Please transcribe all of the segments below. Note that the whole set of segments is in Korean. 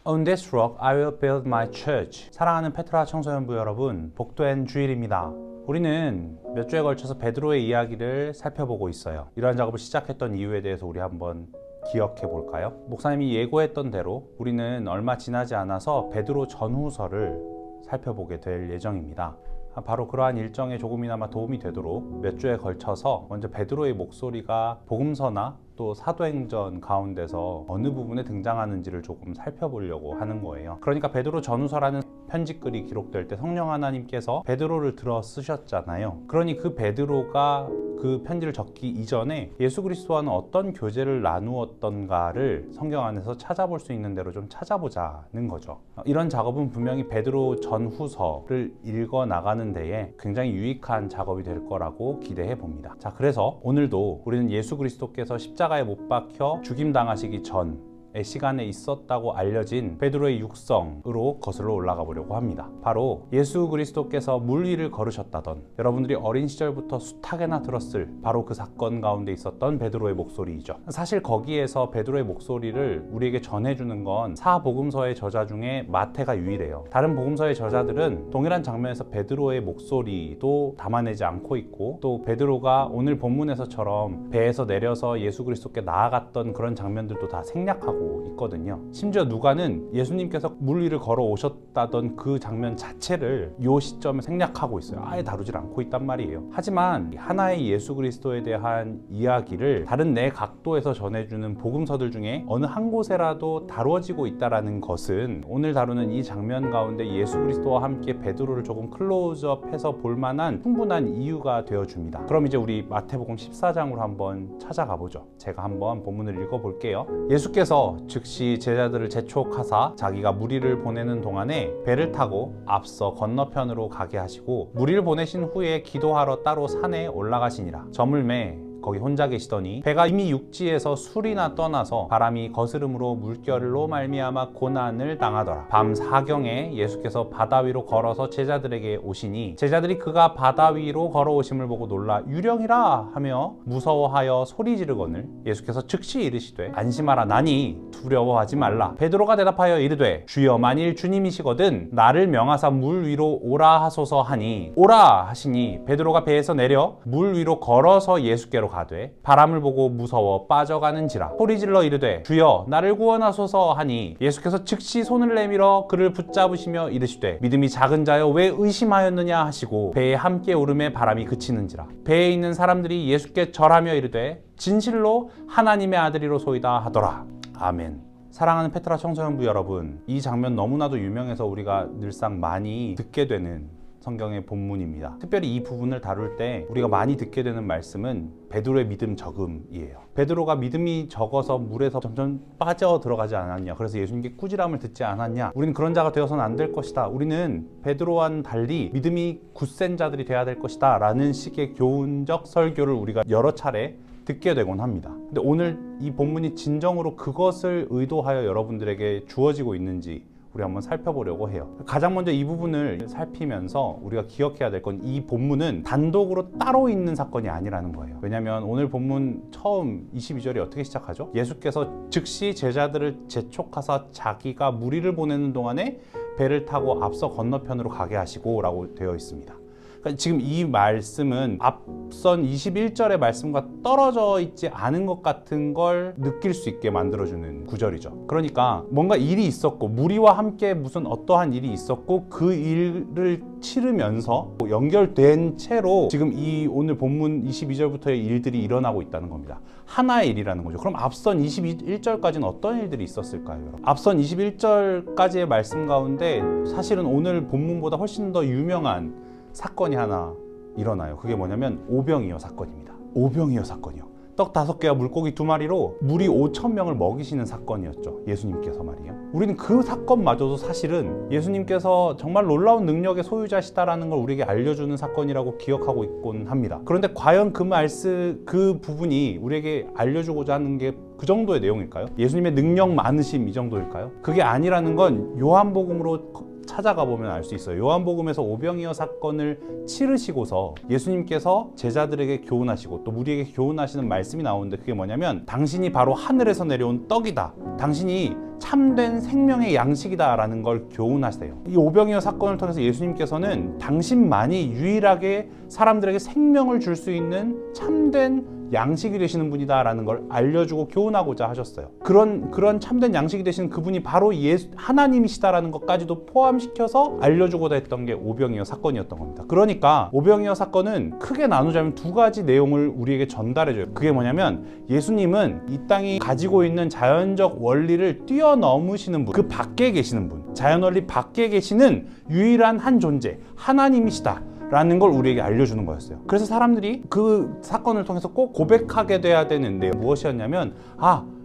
On this rock I will build my church. 사랑하는 페트라 청소년부 여러분, 복된 주일입니다. 우리는 몇 주에 걸쳐서 베드로의 이야기를 살펴보고 있어요. 이러한 작업을 시작했던 이유에 대해서 우리 한번 기억해 볼까요? 목사님이 예고했던 대로 우리는 얼마 지나지 않아서 베드로 전후서를 살펴보게 될 예정입니다. 바로 그러한 일정에 조금이나마 도움이 되도록 몇 주에 걸쳐서 먼저 베드로의 목소리가 복음서나 또 사도행전 가운데서 어느 부분에 등장하는지를 조금 살펴보려고 하는 거예요. 그러니까 베드로 전후서라는 편지글이 기록될 때 성령 하나님께서 베드로를 들어 쓰셨잖아요. 그러니 그 베드로가 그 편지를 적기 이전에 예수 그리스도와는 어떤 교제를 나누었던가를 성경 안에서 찾아볼 수 있는 대로 좀 찾아보자는 거죠. 이런 작업은 분명히 베드로 전후서를 읽어 나가는 데에 굉장히 유익한 작업이 될 거라고 기대해 봅니다. 자, 그래서 오늘도 우리는 예수 그리스도께서 십자가에 못 박혀 죽임당하시기 전의 시간에 있었다고 알려진 베드로의 육성으로 거슬러 올라가 보려고 합니다. 바로 예수 그리스도께서 물 위를 걸으셨다던, 여러분들이 어린 시절부터 숱하게나 들었을 바로 그 사건 가운데 있었던 베드로의 목소리이죠. 사실 거기에서 베드로의 목소리를 우리에게 전해주는 건 사복음서의 저자 중에 마태가 유일해요. 다른 복음서의 저자들은 동일한 장면에서 베드로의 목소리도 담아내지 않고 있고, 또 베드로가 오늘 본문에서처럼 배에서 내려서 예수 그리스도께 나아갔던 그런 장면들도 다 생략하고 있거든요. 심지어 누가는 예수님께서 물 위를 걸어 오셨다던 그 장면 자체를 이 시점에 생략하고 있어요. 아예 다루질 않고 있단 말이에요. 하지만 하나의 예수 그리스도에 대한 이야기를 다른 네 각도에서 전해주는 복음서들 중에 어느 한 곳에라도 다루어지고 있다는 것은 오늘 다루는 이 장면 가운데 예수 그리스도와 함께 베드로를 조금 클로즈업해서 볼 만한 충분한 이유가 되어줍니다. 그럼 이제 우리 마태복음 14장으로 한번 찾아가 보죠. 제가 한번 본문을 읽어볼게요. 예수께서 즉시 제자들을 재촉하사 자기가 무리를 보내는 동안에 배를 타고 앞서 건너편으로 가게 하시고, 무리를 보내신 후에 기도하러 따로 산에 올라가시니라. 저물매 거기 혼자 계시더니 배가 이미 육지에서 술이나 떠나서 바람이 거스름으로 물결로 말미암아 고난을 당하더라. 밤 사경에 예수께서 바다 위로 걸어서 제자들에게 오시니 제자들이 그가 바다 위로 걸어오심을 보고 놀라 유령이라 하며 무서워하여 소리 지르거늘 예수께서 즉시 이르시되 안심하라, 나니 두려워하지 말라. 베드로가 대답하여 이르되 주여, 만일 주님이시거든 나를 명하사 물 위로 오라 하소서 하니 오라 하시니 베드로가 배에서 내려 물 위로 걸어서 예수께로 가되 바람을 보고 무서워 빠져가는지라. 소리질러 이르되 주여, 나를 구원하소서 하니 예수께서 즉시 손을 내밀어 그를 붙잡으시며 이르시되 믿음이 작은 자여 왜 의심하였느냐 하시고 배에 함께 오름에 바람이 그치는지라. 배에 있는 사람들이 예수께 절하며 이르되 진실로 하나님의 아들이로소이다 하더라. 아멘. 사랑하는 페트라 청소년부 여러분, 이 장면 너무나도 유명해서 우리가 늘상 많이 듣게 되는 성경의 본문입니다. 특별히 이 부분을 다룰 때 우리가 많이 듣게 되는 말씀은 베드로의 믿음 적음이에요. 베드로가 믿음이 적어서 물에서 점점 빠져 들어가지 않았냐, 그래서 예수님께 꾸지람을 듣지 않았냐, 우리는 그런 자가 되어서는 안 될 것이다, 우리는 베드로와는 달리 믿음이 굳센 자들이 돼야 될 것이다 라는 식의 교훈적 설교를 우리가 여러 차례 듣게 되곤 합니다. 근데 오늘 이 본문이 진정으로 그것을 의도하여 여러분들에게 주어지고 있는지 우리 한번 살펴보려고 해요. 가장 먼저 이 부분을 살피면서 우리가 기억해야 될 건 이 본문은 단독으로 따로 있는 사건이 아니라는 거예요. 왜냐하면 오늘 본문 처음 22절이 어떻게 시작하죠? 예수께서 즉시 제자들을 재촉하사 자기가 무리를 보내는 동안에 배를 타고 앞서 건너편으로 가게 하시고 라고 되어 있습니다. 그러니까 지금 이 말씀은 앞선 21절의 말씀과 떨어져 있지 않은 것 같은 걸 느낄 수 있게 만들어주는 구절이죠. 그러니까 뭔가 일이 있었고 무리와 함께 무슨 어떠한 일이 있었고 그 일을 치르면서 연결된 채로 지금 이 오늘 본문 22절부터의 일들이 일어나고 있다는 겁니다. 하나의 일이라는 거죠. 그럼 앞선 21절까지는 어떤 일들이 있었을까요, 여러분? 앞선 21절까지의 말씀 가운데 사실은 오늘 본문보다 훨씬 더 유명한 사건이 하나 일어나요. 그게 뭐냐면 오병이어 사건입니다. 오병이어 사건이요. 떡 5개와 물고기 2마리로 무리 5,000명을 먹이시는 사건이었죠. 예수님께서 말이에요. 우리는 그 사건마저도 사실은 예수님께서 정말 놀라운 능력의 소유자시다라는 걸 우리에게 알려주는 사건이라고 기억하고 있곤 합니다. 그런데 과연 그 부분이 우리에게 알려주고자 하는 게 그 정도의 내용일까요? 예수님의 능력 많으심 이 정도일까요? 그게 아니라는 건 요한복음으로 찾아가 보면 알 수 있어요. 요한복음에서 오병이어 사건을 치르시고서 예수님께서 제자들에게 교훈하시고 또 우리에게 교훈하시는 말씀이 나오는데, 그게 뭐냐면 당신이 바로 하늘에서 내려온 떡이다 당신이 참된 생명의 양식이다라는 걸 교훈하세요. 이 오병이어 사건을 통해서 예수님께서는 당신만이 유일하게 사람들에게 생명을 줄 수 있는 참된 양식이 되시는 분이다라는 걸 알려주고 교훈하고자 하셨어요. 그런 참된 양식이 되시는 그분이 바로 하나님이시다라는 것까지도 포함시켜서 알려주고자 했던 게 오병이어 사건이었던 겁니다. 그러니까 오병이어 사건은 크게 나누자면 두 가지 내용을 우리에게 전달해줘요. 그게 뭐냐면 예수님은 이 땅이 가지고 있는 자연적 원리를 뛰어넘으시는 분, 그 밖에 계시는 분, 자연 원리 밖에 계시는 유일한 한 존재, 하나님이시다 라는 걸 우리에게 알려주는 거였어요. 그래서 사람들이 그 사건을 통해서 꼭 고백하게 돼야 되는데 무엇이었냐면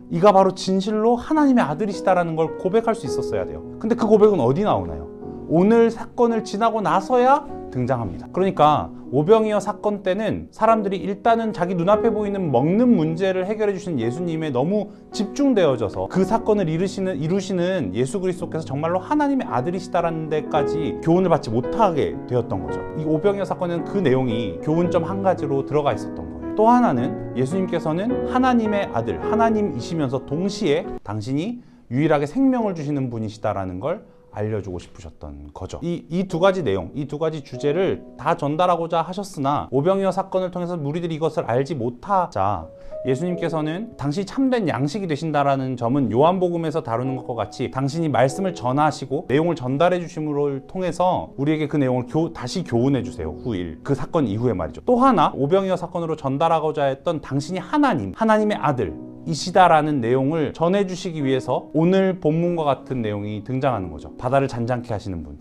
이가 바로 진실로 하나님의 아들이시다라는 걸 고백할 수 있었어야 돼요. 근데 그 고백은 어디 나오나요? 오늘 사건을 지나고 나서야 등장합니다. 그러니까 오병이어 사건 때는 사람들이 일단은 자기 눈앞에 보이는 먹는 문제를 해결해 주신 예수님에 너무 집중되어져서 그 사건을 이루시는 예수 그리스도께서 정말로 하나님의 아들이시다라는 데까지 교훈을 받지 못하게 되었던 거죠. 이 오병이어 사건은 그 내용이 교훈점 한 가지로 들어가 있었던 거예요. 또 하나는 예수님께서는 하나님의 아들, 하나님이시면서 동시에 당신이 유일하게 생명을 주시는 분이시다라는 걸 알려주고 싶으셨던 거죠. 이 두 가지 내용, 이 두 가지 주제를 다 전달하고자 하셨으나 오병이어 사건을 통해서 무리들이 이것을 알지 못하자 예수님께서는 당신이 참된 양식이 되신다라는 점은 요한복음에서 다루는 것과 같이 당신이 말씀을 전하시고 내용을 전달해 주심을 통해서 우리에게 그 내용을 다시 교훈해 주세요. 후일 그 사건 이후에 말이죠. 또 하나 오병이어 사건으로 전달하고자 했던 당신이 하나님의 아들 이시다라는 내용을 전해주시기 위해서 오늘 본문과 같은 내용이 등장하는 거죠. 바다를 잔잔케 하시는 분,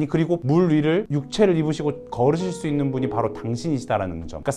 그리고 물 위를 육체를 입으시고 걸으실 수 있는 분이 바로 당신이시다라는 점. 그러니까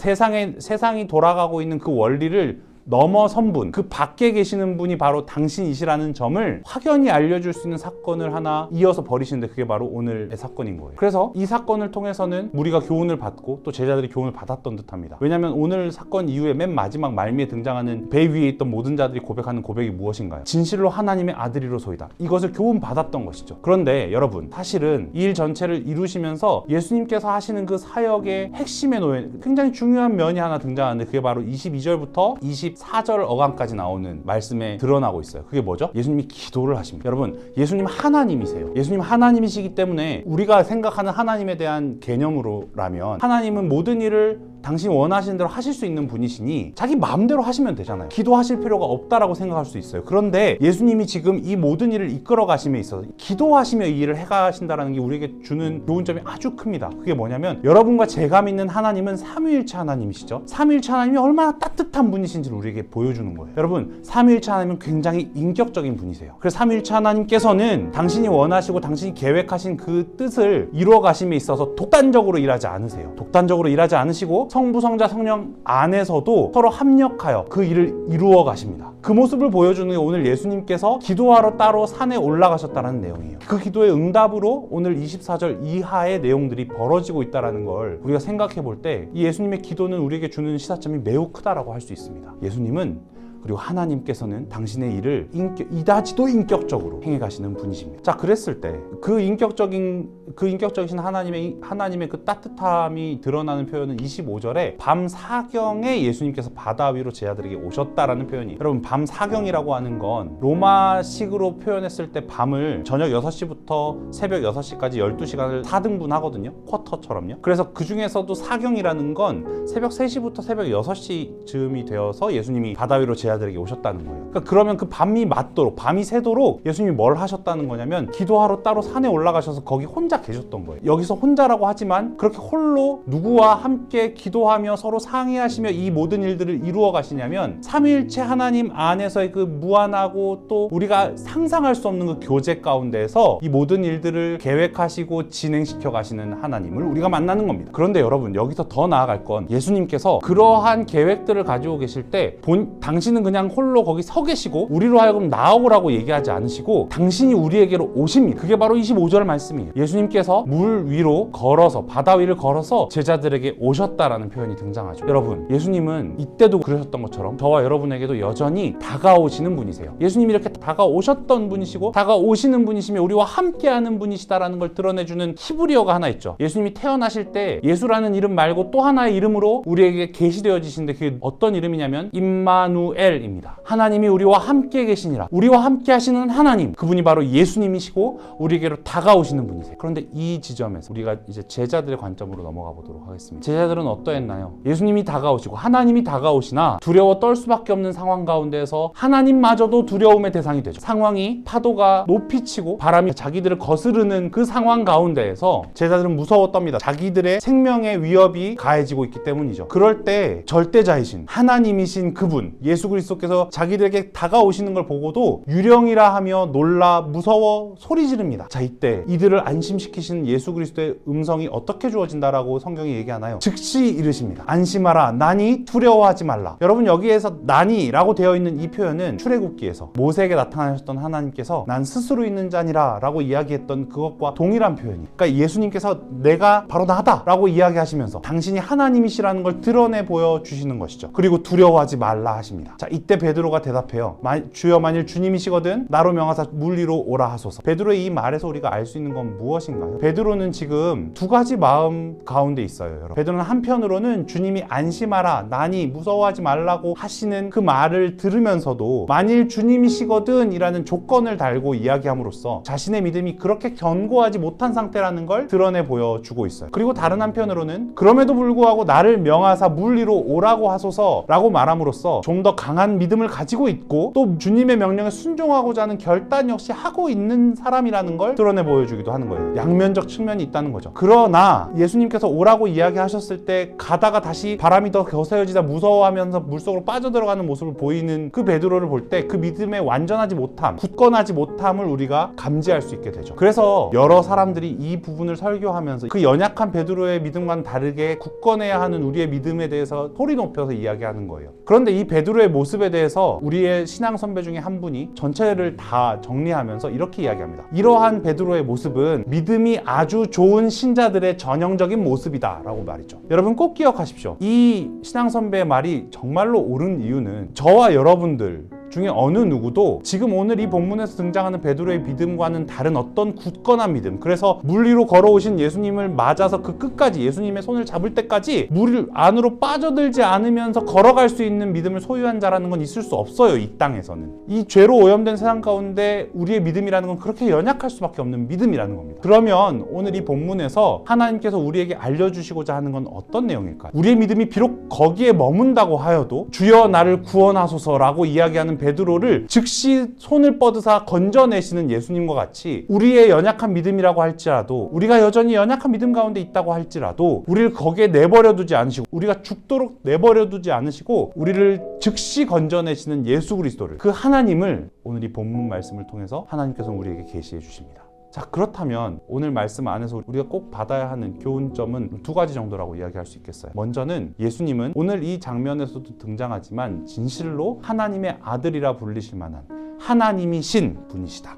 세상이 돌아가고 있는 그 원리를 넘어선 분, 그 밖에 계시는 분이 바로 당신이시라는 점을 확연히 알려줄 수 있는 사건을 하나 이어서 벌이시는데 그게 바로 오늘의 사건인 거예요. 그래서 이 사건을 통해서는 우리가 교훈을 받고 또 제자들이 교훈을 받았던 듯합니다. 왜냐하면 오늘 사건 이후에 맨 마지막 말미에 등장하는 배 위에 있던 모든 자들이 고백하는 고백이 무엇인가요? 진실로 하나님의 아들이로소이다. 이것을 교훈 받았던 것이죠. 그런데 여러분, 사실은 이 일 전체를 이루시면서 예수님께서 하시는 그 사역의 핵심에 놓인 굉장히 중요한 면이 하나 등장하는데 그게 바로 22절부터 24절 어간까지 나오는 말씀에 드러나고 있어요. 그게 뭐죠? 예수님이 기도를 하십니다. 여러분, 예수님 하나님이세요. 예수님 하나님이시기 때문에 우리가 생각하는 하나님에 대한 개념으로라면 하나님은 모든 일을 당신이 원하시는 대로 하실 수 있는 분이시니 자기 마음대로 하시면 되잖아요. 기도하실 필요가 없다라고 생각할 수 있어요. 그런데 예수님이 지금 이 모든 일을 이끌어 가심에 있어서 기도하시며 이 일을 해가신다는 게 우리에게 주는 교훈점이 아주 큽니다. 그게 뭐냐면 여러분과 제가 믿는 하나님은 삼위일체 하나님이시죠. 삼위일체 하나님이 얼마나 따뜻한 분이신지를 우리에게 보여주는 거예요. 여러분, 삼위일체 하나님은 굉장히 인격적인 분이세요. 그래서 삼위일체 하나님께서는 당신이 원하시고 당신이 계획하신 그 뜻을 이루어 가심에 있어서 독단적으로 일하지 않으세요. 독단적으로 일하지 않으시고 성부, 성자, 성령 안에서도 서로 합력하여 그 일을 이루어 가십니다. 그 모습을 보여주는 게 오늘 예수님께서 기도하러 따로 산에 올라가셨다는 내용이에요. 그 기도의 응답으로 오늘 24절 이하의 내용들이 벌어지고 있다는 걸 우리가 생각해 볼 때 이 예수님의 기도는 우리에게 주는 시사점이 매우 크다라고 할 수 있습니다. 예수님은 그리고 하나님께서는 당신의 일을 이다지도 인격적으로 행해 가시는 분이십니다. 자, 그랬을 때 그 인격적이신 하나님의 그 따뜻함이 드러나는 표현은 25절에 밤 사경에 예수님께서 바다 위로 제자들에게 오셨다라는 표현이, 여러분, 밤 사경이라고 하는 건 로마식으로 표현했을 때 밤을 저녁 6시부터 새벽 6시까지 12시간을 4등분 하거든요. 쿼터처럼요. 그래서 그 중에서도 사경이라는 건 새벽 3시부터 새벽 6시 즈음이 되어서 예수님이 바다 위로 제자들에게 오셨다는 거예요. 그러니까 그러면 그 밤이 맞도록, 밤이 새도록 예수님이 뭘 하셨다는 거냐면 기도하러 따로 산에 올라가셔서 거기 혼자 계셨던 거예요. 여기서 혼자라고 하지만 그렇게 홀로 누구와 함께 기도하며 서로 상의하시며 이 모든 일들을 이루어 가시냐면 삼위일체 하나님 안에서의 그 무한하고 또 우리가 상상할 수 없는 그 교제 가운데에서 이 모든 일들을 계획하시고 진행시켜 가시는 하나님을 우리가 만나는 겁니다. 그런데 여러분, 여기서 더 나아갈 건 예수님께서 그러한 계획들을 가지고 계실 때 당신은 그냥 홀로 거기 서 계시고 우리로 하여금 나오라고 얘기하지 않으시고 당신이 우리에게로 오십니다. 그게 바로 25절 말씀이에요. 예수님께서 물 위로 걸어서, 바다 위를 걸어서 제자들에게 오셨다라는 표현이 등장하죠. 여러분, 예수님은 이때도 그러셨던 것처럼 저와 여러분에게도 여전히 다가오시는 분이세요. 예수님이 이렇게 다가오셨던 분이시고 다가오시는 분이시며 우리와 함께하는 분이시다라는 걸 드러내주는 히브리어가 하나 있죠. 예수님이 태어나실 때 예수라는 이름 말고 또 하나의 이름으로 우리에게 계시되어지신데 그게 어떤 이름이냐면 임마누엘 임마누엘입니다. 하나님이 우리와 함께 계시니라. 우리와 함께 하시는 하나님, 그분이 바로 예수님이시고 우리에게로 다가오시는 분이세요. 그런데 이 지점에서 우리가 이제 제자들의 관점으로 넘어가 보도록 하겠습니다. 제자들은 어떠했나요? 예수님이 다가오시고 하나님이 다가오시나 두려워 떨 수밖에 없는 상황 가운데에서 하나님마저도 두려움의 대상이 되죠. 상황이 파도가 높이 치고 바람이 자기들을 거스르는 그 상황 가운데에서 제자들은 무서워 떱니다. 자기들의 생명의 위협이 가해지고 있기 때문이죠. 그럴 때 절대자이신 하나님이신 그분 예수 그리스도께서 자기들에게 다가오시는 걸 보고도 유령이라 하며 놀라 무서워 소리 지릅니다. 자, 이때 이들을 안심시키시는 예수 그리스도의 음성이 어떻게 주어진다라고 성경이 얘기하나요? 즉시 이르십니다. 안심하라, 나니 두려워하지 말라. 여러분, 여기에서 나니라고 되어 있는 이 표현은 출애굽기에서 모세에게 나타나셨던 하나님께서 난 스스로 있는 자니라 라고 이야기했던 그것과 동일한 표현이, 그러니까 예수님께서 내가 바로 나다 라고 이야기하시면서 당신이 하나님이시라는 걸 드러내 보여주시는 것이죠. 그리고 두려워하지 말라 하십니다. 자, 이때 베드로가 대답해요. 주여, 만일 주님이시거든 나로 명하사 물 위로 오라 하소서. 베드로의 이 말에서 우리가 알 수 있는 건 무엇인가요? 베드로는 지금 두 가지 마음 가운데 있어요. 여러분, 베드로는 한편으로는 주님이 안심하라, 나니 무서워하지 말라고 하시는 그 말을 들으면서도 만일 주님이시거든 이라는 조건을 달고 이야기함으로써 자신의 믿음이 그렇게 견고하지 못한 상태라는 걸 드러내 보여주고 있어요. 그리고 다른 한편으로는 그럼에도 불구하고 나를 명하사 물 위로 오라고 하소서 라고 말함으로써 좀 더 강한 믿음을 가지고 있고 또 주님의 명령에 순종하고자 하는 결단 역시 하고 있는 사람이라는 걸 드러내 보여주기도 하는 거예요. 양면적 측면이 있다는 거죠. 그러나 예수님께서 오라고 이야기하셨을 때 가다가 다시 바람이 더 거세어지다 무서워하면서 물속으로 빠져들어가는 모습을 보이는 그 베드로를 볼 때 그 믿음의 완전하지 못함, 굳건하지 못함을 우리가 감지할 수 있게 되죠. 그래서 여러 사람들이 이 부분을 설교하면서 그 연약한 베드로의 믿음과는 다르게 굳건해야 하는 우리의 믿음에 대해서 소리 높여서 이야기하는 거예요. 그런데 이 베드로의 모습에 대해서 우리의 신앙 선배 중에 한 분이 전체를 다 정리하면서 이렇게 이야기합니다. 이러한 베드로의 모습은 믿음이 아주 좋은 신자들의 전형적인 모습이다 라고 말이죠. 여러분, 꼭 기억하십시오. 이 신앙 선배의 말이 정말로 옳은 이유는 저와 여러분들 중에 어느 누구도 지금 오늘 이 본문에서 등장하는 베드로의 믿음과는 다른 어떤 굳건한 믿음, 그래서 물 위로 걸어오신 예수님을 맞아서 그 끝까지 예수님의 손을 잡을 때까지 물 안으로 빠져들지 않으면서 걸어갈 수 있는 믿음을 소유한 자라는 건 있을 수 없어요. 이 땅에서는. 이 죄로 오염된 세상 가운데 우리의 믿음이라는 건 그렇게 연약할 수밖에 없는 믿음이라는 겁니다. 그러면 오늘 이 본문에서 하나님께서 우리에게 알려주시고자 하는 건 어떤 내용일까요? 우리의 믿음이 비록 거기에 머문다고 하여도 주여 나를 구원하소서라고 이야기하는 베드로를 즉시 손을 뻗으사 건져내시는 예수님과 같이 우리의 연약한 믿음이라고 할지라도, 우리가 여전히 연약한 믿음 가운데 있다고 할지라도 우리를 거기에 내버려 두지 않으시고 우리가 죽도록 내버려 두지 않으시고 우리를 즉시 건져내시는 예수 그리스도를, 그 하나님을 오늘 이 본문 말씀을 통해서 하나님께서는 우리에게 계시해 주십니다. 자, 그렇다면 오늘 말씀 안에서 우리가 꼭 받아야 하는 교훈점은 두 가지 정도라고 이야기할 수 있겠어요. 먼저는 예수님은 오늘 이 장면에서도 등장하지만 진실로 하나님의 아들이라 불리실 만한 하나님이신 분이시다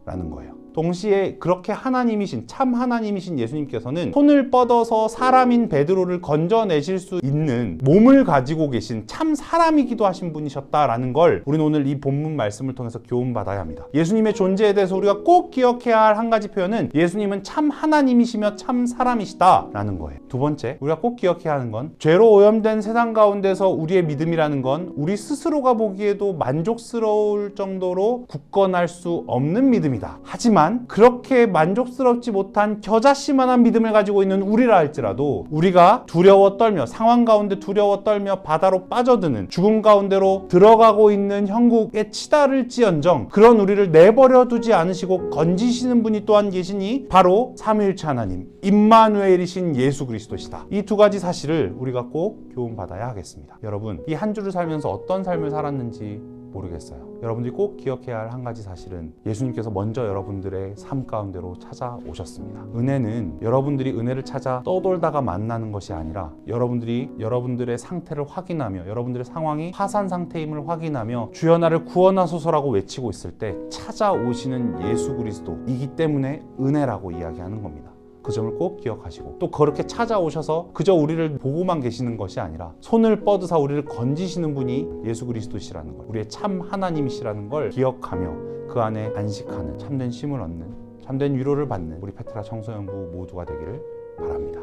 라는 거예요. 동시에 그렇게 하나님이신, 참 하나님이신 예수님께서는 손을 뻗어서 사람인 베드로를 건져내실 수 있는 몸을 가지고 계신 참 사람이기도 하신 분이셨다라는 걸 우리는 오늘 이 본문 말씀을 통해서 교훈받아야 합니다. 예수님의 존재에 대해서 우리가 꼭 기억해야 할 한 가지 표현은 예수님은 참 하나님이시며 참 사람이시다라는 거예요. 두 번째, 우리가 꼭 기억해야 하는 건 죄로 오염된 세상 가운데서 우리의 믿음이라는 건 우리 스스로가 보기에도 만족스러울 정도로 굳건할 수 없는 믿음이다. 하지만 그렇게 만족스럽지 못한 겨자씨만한 믿음을 가지고 있는 우리라 할지라도 우리가 두려워 떨며, 상황 가운데 두려워 떨며 바다로 빠져드는, 죽음 가운데로 들어가고 있는 형국에 치달을지언정 그런 우리를 내버려 두지 않으시고 건지시는 분이 또한 계시니 바로 삼위일체 하나님 임마누엘이신 예수 그리스도시다. 이 두 가지 사실을 우리가 꼭 교훈받아야 하겠습니다. 여러분, 이 한 주를 살면서 어떤 삶을 살았는지 모르겠어요. 여러분들이 꼭 기억해야 할 한 가지 사실은 예수님께서 먼저 여러분들의 삶 가운데로 찾아오셨습니다. 은혜는 여러분들이 은혜를 찾아 떠돌다가 만나는 것이 아니라 여러분들이 여러분들의 상태를 확인하며 여러분들의 상황이 파산 상태임을 확인하며 주여 나를 구원하소서라고 외치고 있을 때 찾아오시는 예수 그리스도이기 때문에 은혜라고 이야기하는 겁니다. 그 점을 꼭 기억하시고, 또 그렇게 찾아오셔서 그저 우리를 보고만 계시는 것이 아니라 손을 뻗으사 우리를 건지시는 분이 예수 그리스도시라는 걸, 우리의 참 하나님이시라는 걸 기억하며 그 안에 안식하는, 참된 쉼을 얻는, 참된 위로를 받는 우리 페트라 청소년부 모두가 되기를 바랍니다.